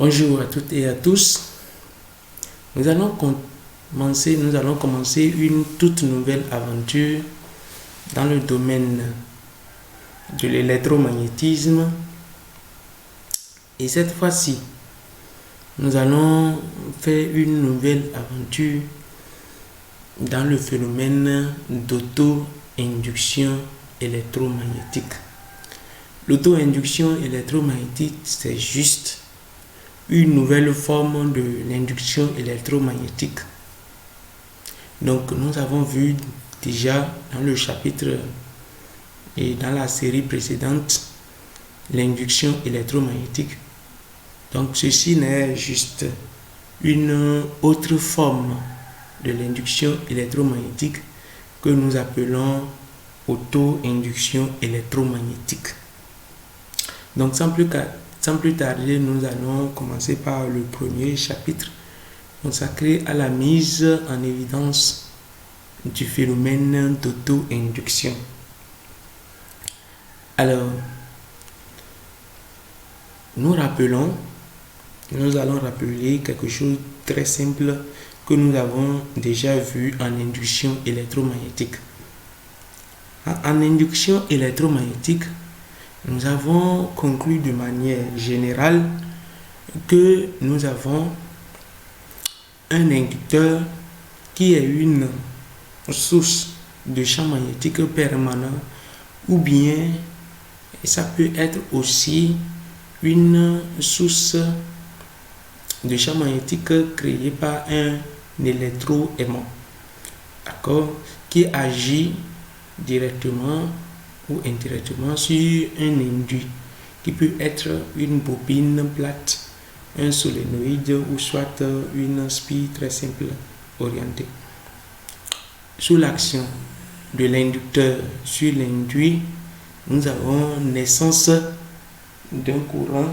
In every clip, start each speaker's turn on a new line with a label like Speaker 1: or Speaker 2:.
Speaker 1: Bonjour à toutes et à tous. Nous allons commencer une toute nouvelle aventure dans le domaine de l'électromagnétisme. Et cette fois-ci, nous allons faire une nouvelle aventure dans le phénomène d'auto-induction électromagnétique. L'auto-induction électromagnétique, c'est juste une nouvelle forme de l'induction électromagnétique. Donc, nous avons vu déjà dans le chapitre et dans la série précédente l'induction électromagnétique. Donc, ceci n'est juste une autre forme de l'induction électromagnétique que nous appelons auto-induction électromagnétique. Donc, sans plus tarder, nous allons commencer par le premier chapitre consacré à la mise en évidence du phénomène d'auto-induction. Alors, nous allons rappeler quelque chose de très simple que nous avons déjà vu en induction électromagnétique. En induction électromagnétique, nous avons conclu de manière générale que nous avons un inducteur qui est une source de champ magnétique permanent, ou bien ça peut être aussi une source de champ magnétique créée par un électroaimant, d'accord, qui agit directement ou indirectement sur un induit qui peut être une bobine plate, un solénoïde ou soit une spie très simple orientée. Sous l'action de l'inducteur sur l'induit, nous avons naissance d'un courant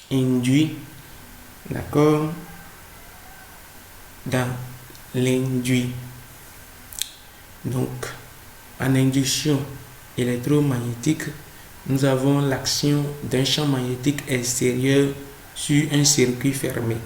Speaker 1: induit, d'accord, dans l'induit. Donc, en induction électromagnétique, nous avons l'action d'un champ magnétique extérieur sur un circuit fermé.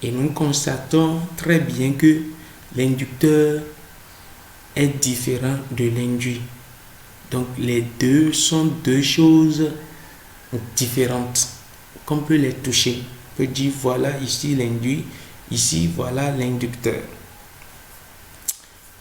Speaker 1: Et nous constatons très bien que l'inducteur est différent de l'induit. Donc, les deux sont deux choses différentes qu'on peut les toucher. On peut dire voilà ici l'induit, ici voilà l'inducteur.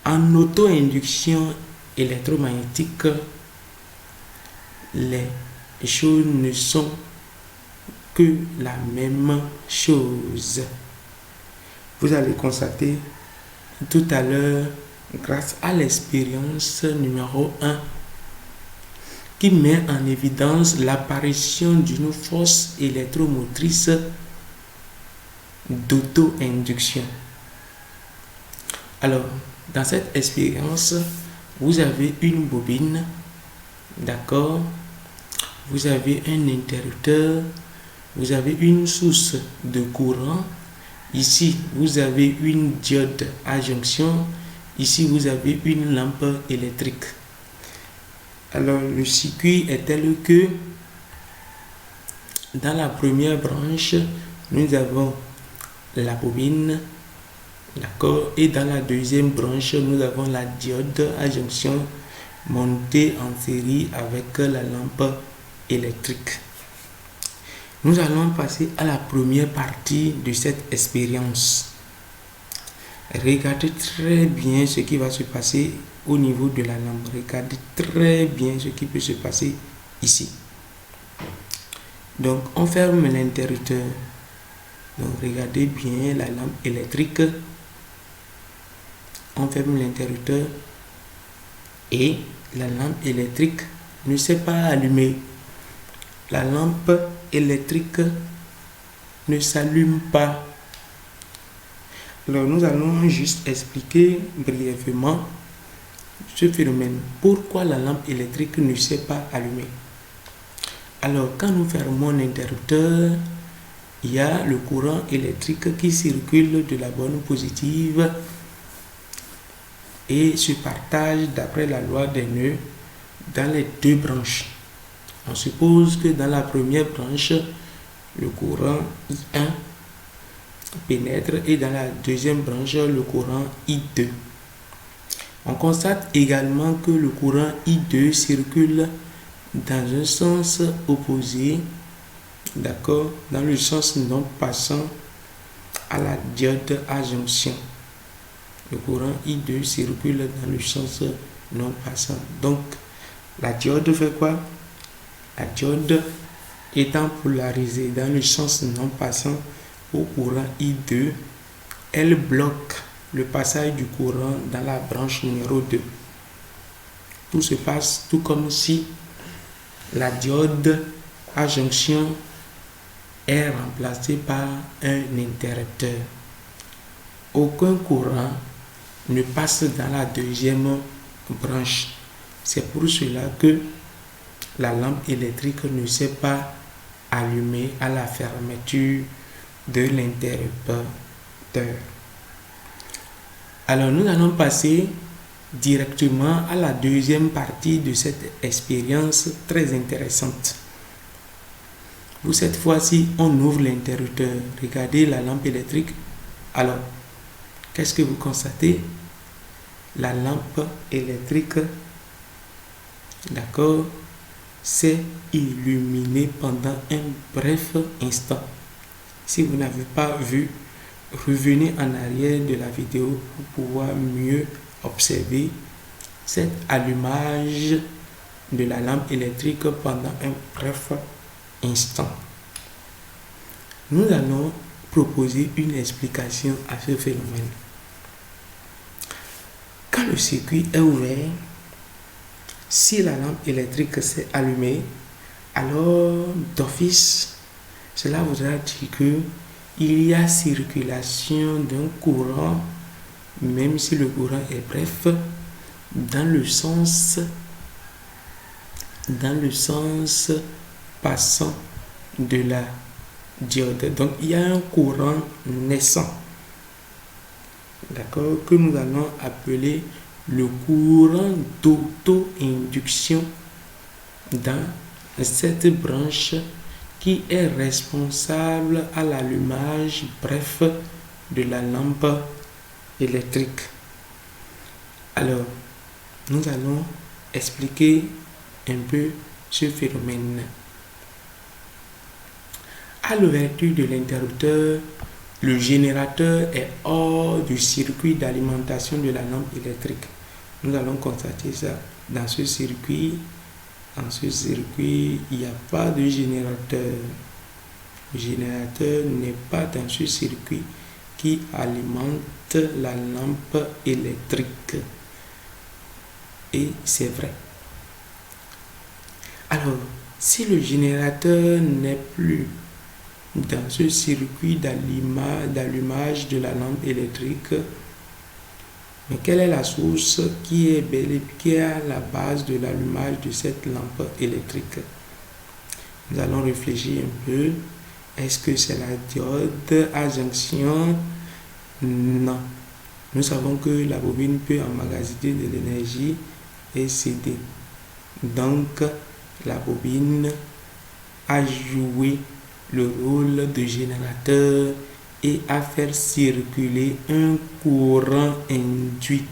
Speaker 1: En auto-induction électromagnétique, les choses ne sont que la même chose. Vous allez constater tout à l'heure, grâce à l'expérience numéro 1, qui met en évidence l'apparition d'une force électromotrice d'auto-induction. Alors, dans cette expérience, vous avez une bobine, d'accord, vous avez un interrupteur, vous avez une source de courant, ici vous avez une diode à jonction, ici vous avez une lampe électrique. Alors le circuit est tel que dans la première branche, nous avons la bobine, d'accord, et dans la deuxième branche, nous avons la diode à jonction montée en série avec la lampe électrique. Nous allons passer à la première partie de cette expérience. Regardez très bien ce qui va se passer au niveau de la lampe. Regardez très bien ce qui peut se passer ici. Donc, on ferme l'interrupteur. Donc, regardez bien la lampe électrique. On ferme l'interrupteur et la lampe électrique ne s'est pas allumée. La lampe électrique ne s'allume pas. Alors, nous allons juste expliquer brièvement ce phénomène. Pourquoi la lampe électrique ne s'est pas allumée? Alors, quand nous fermons l'interrupteur, il y a le courant électrique qui circule de la borne positive et se partage d'après la loi des nœuds dans les deux branches. On suppose que dans la première branche, le courant I1 pénètre et dans la deuxième branche, le courant I2. On constate également que le courant I2 circule dans un sens opposé, d'accord, dans le sens non passant à la diode à jonction. Le courant I2 circule dans le sens non passant. Donc, la diode fait quoi? La diode étant polarisée dans le sens non passant au courant I2, elle bloque le passage du courant dans la branche numéro 2. Tout se passe tout comme si la diode à jonction est remplacée par un interrupteur. Aucun courant ne passe dans la deuxième branche. C'est pour cela que la lampe électrique ne s'est pas allumée à la fermeture de l'interrupteur. Alors nous allons passer directement à la deuxième partie de cette expérience très intéressante. Pour cette fois-ci, on ouvre l'interrupteur. Regardez la lampe électrique. Alors, qu'est-ce que vous constatez? La lampe électrique, d'accord, s'est illuminée pendant un bref instant. Si vous n'avez pas vu, revenez en arrière de la vidéo pour pouvoir mieux observer cet allumage de la lampe électrique pendant un bref instant. Nous allons proposer une explication à ce phénomène. Quand le circuit est ouvert, si la lampe électrique s'est allumée, alors d'office, cela voudra dire que il y a circulation d'un courant, même si le courant est bref, dans le sens passant de la diode. Donc il y a un courant naissant, d'accord, que nous allons appeler le courant d'auto-induction dans cette branche qui est responsable à l'allumage bref de la lampe électrique. Alors, nous allons expliquer un peu ce phénomène. À l'ouverture de l'interrupteur, le générateur est hors du circuit d'alimentation de la lampe électrique. Nous allons constater ça. Dans ce circuit, il n'y a pas de générateur. Le générateur n'est pas dans ce circuit qui alimente la lampe électrique. Et c'est vrai. Alors, si le générateur n'est plus dans ce circuit d'allumage de la lampe électrique, mais quelle est la source qui est à la base de l'allumage de cette lampe électrique? Nous allons réfléchir un peu. Est-ce que c'est la diode à jonction? Non. Nous savons que la bobine peut emmagasiner de l'énergie et céder. Donc, la bobine a joué le rôle de générateur et à faire circuler un courant induit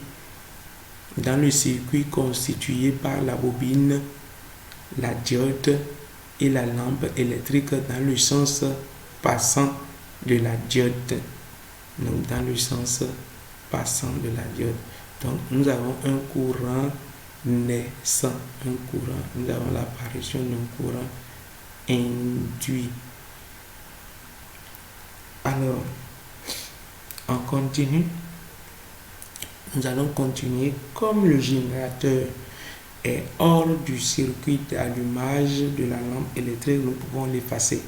Speaker 1: dans le circuit constitué par la bobine, la diode et la lampe électrique dans le sens passant de la diode. Donc dans le sens passant de la diode. Donc nous avons un courant naissant, nous avons l'apparition d'un courant induit. Alors, on continue. Nous allons continuer. Comme le générateur est hors du circuit d'allumage de la lampe électrique, nous pouvons l'effacer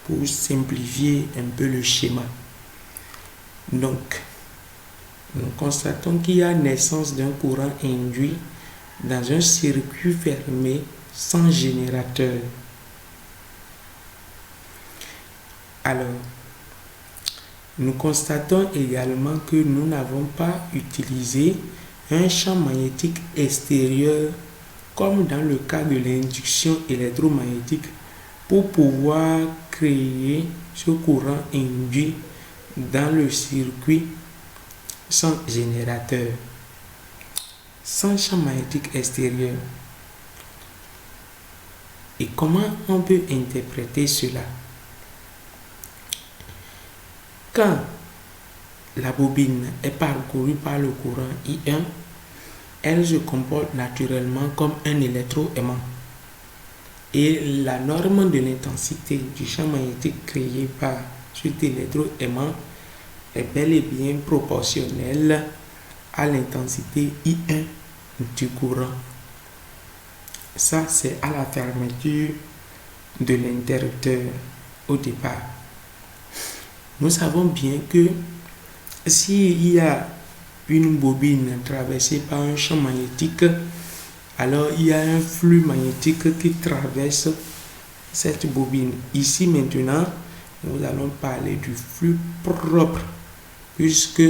Speaker 1: pour simplifier un peu le schéma. Donc, nous constatons qu'il y a naissance d'un courant induit dans un circuit fermé sans générateur. Alors, nous constatons également que nous n'avons pas utilisé un champ magnétique extérieur comme dans le cas de l'induction électromagnétique, pour pouvoir créer ce courant induit dans le circuit sans générateur, sans champ magnétique extérieur. Et comment on peut interpréter cela? Quand la bobine est parcourue par le courant I1, elle se comporte naturellement comme un électroaimant. Et la norme de l'intensité du champ magnétique créé par cet électroaimant est bel et bien proportionnelle à l'intensité I1 du courant. Ça, c'est à la fermeture de l'interrupteur au départ. Nous savons bien que s'il y a une bobine traversée par un champ magnétique, alors il y a un flux magnétique qui traverse cette bobine. Ici maintenant, nous allons parler du flux propre, puisque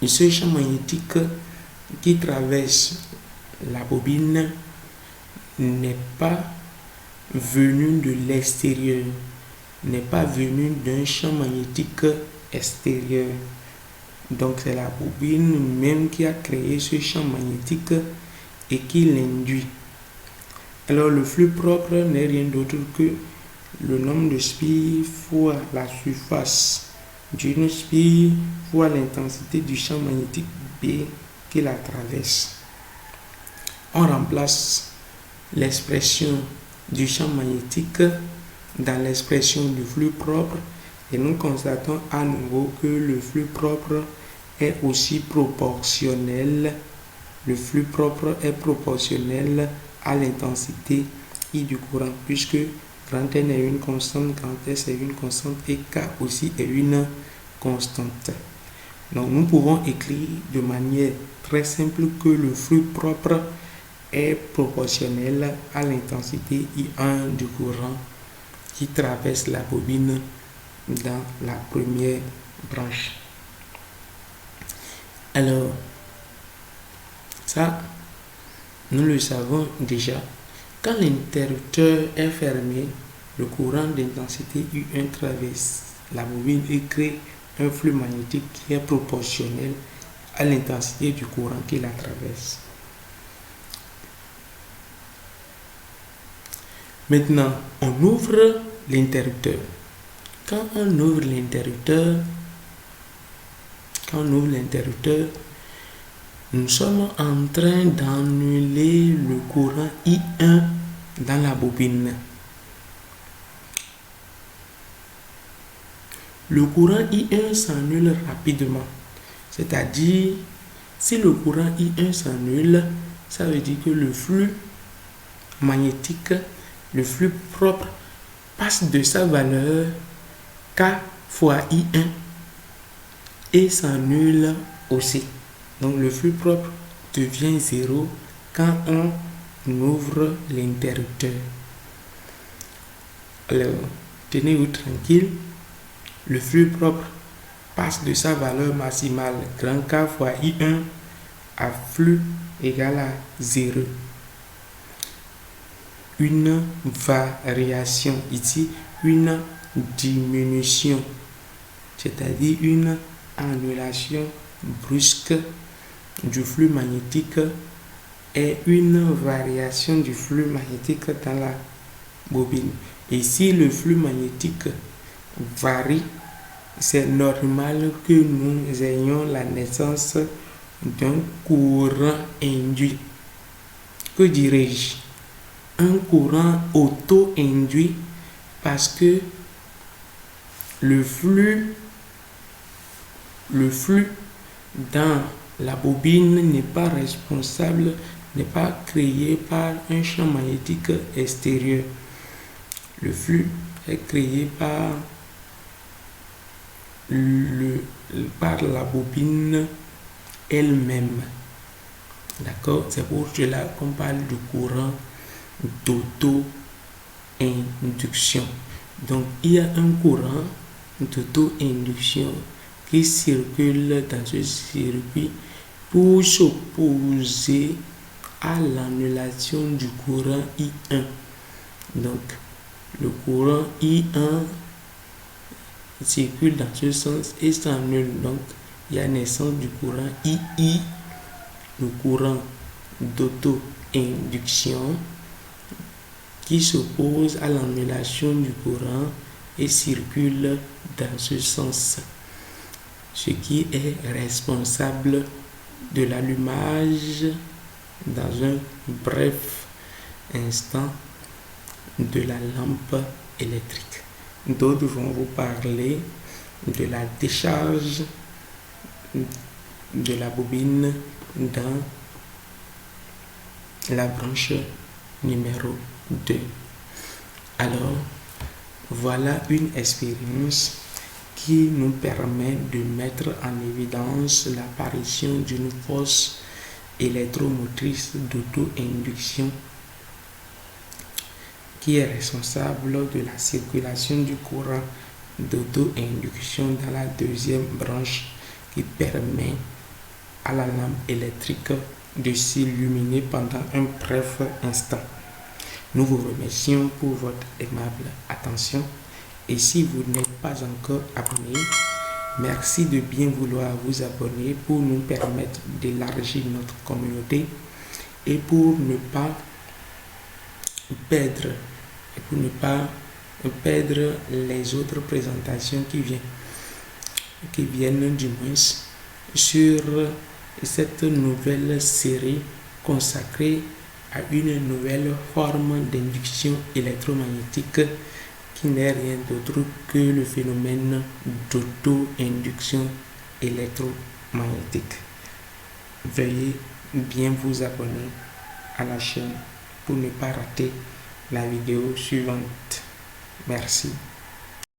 Speaker 1: ce champ magnétique qui traverse la bobine n'est pas venu de l'extérieur, n'est pas venu d'un champ magnétique extérieur. Donc c'est la bobine même qui a créé ce champ magnétique et qui l'induit. Alors le flux propre n'est rien d'autre que le nombre de spires fois la surface d'une spire fois l'intensité du champ magnétique B qui la traverse. On remplace l'expression du champ magnétique dans l'expression du flux propre et nous constatons à nouveau que le flux propre est aussi proportionnel. Le flux propre est proportionnel à l'intensité I du courant, puisque grand N est une constante, grand S est une constante et K aussi est une constante. Donc nous pouvons écrire de manière très simple que le flux propre est proportionnel à l'intensité I1 du courant qui traverse la bobine dans la première branche. Alors, ça, nous le savons déjà. Quand l'interrupteur est fermé, le courant d'intensité U1 traverse la bobine et crée un flux magnétique qui est proportionnel à l'intensité du courant qui la traverse. Maintenant, on ouvre l'interrupteur. Quand on ouvre l'interrupteur, nous sommes en train d'annuler le courant I1 dans la bobine. Le courant I1 s'annule rapidement. C'est-à-dire, si le courant I1 s'annule, ça veut dire que le flux magnétique, le flux propre, passe de sa valeur K fois I1 et s'annule aussi. Donc le flux propre devient 0 quand on ouvre l'interrupteur. Alors, tenez-vous tranquille, le flux propre passe de sa valeur maximale grand K fois I1 à flux égal à 0. Une variation ici, une diminution, c'est-à-dire une annulation brusque du flux magnétique et une variation du flux magnétique dans la bobine. Et si le flux magnétique varie, c'est normal que nous ayons la naissance d'un courant induit. Que dirais-je? Un courant auto-induit, parce que le flux dans la bobine n'est pas responsable, n'est pas créé par un champ magnétique extérieur. Le flux est créé par la bobine elle-même. D'accord? C'est pour cela qu'on parle du courant d'auto-induction. Donc, il y a un courant d'auto-induction qui circule dans ce circuit pour s'opposer à l'annulation du courant I1. Donc, le courant I1 circule dans ce sens et s'annule. Donc, il y a naissance du courant II, le courant d'auto-induction, qui s'oppose à l'annulation du courant et circule dans ce sens, ce qui est responsable de l'allumage dans un bref instant de la lampe électrique. D'autres vont vous parler de la décharge de la bobine dans la branche numéro 2. Alors, voilà une expérience qui nous permet de mettre en évidence l'apparition d'une force électromotrice d'auto-induction qui est responsable de la circulation du courant d'auto-induction dans la deuxième branche qui permet à la lampe électrique de s'illuminer pendant un bref instant. Nous vous remercions pour votre aimable attention et si vous n'êtes pas encore abonné, merci de bien vouloir vous abonner pour nous permettre d'élargir notre communauté et pour ne pas perdre les autres présentations qui viennent du moins sur cette nouvelle série consacrée à une nouvelle forme d'induction électromagnétique qui n'est rien d'autre que le phénomène d'auto-induction électromagnétique. Veuillez bien vous abonner à la chaîne pour ne pas rater la vidéo suivante. Merci.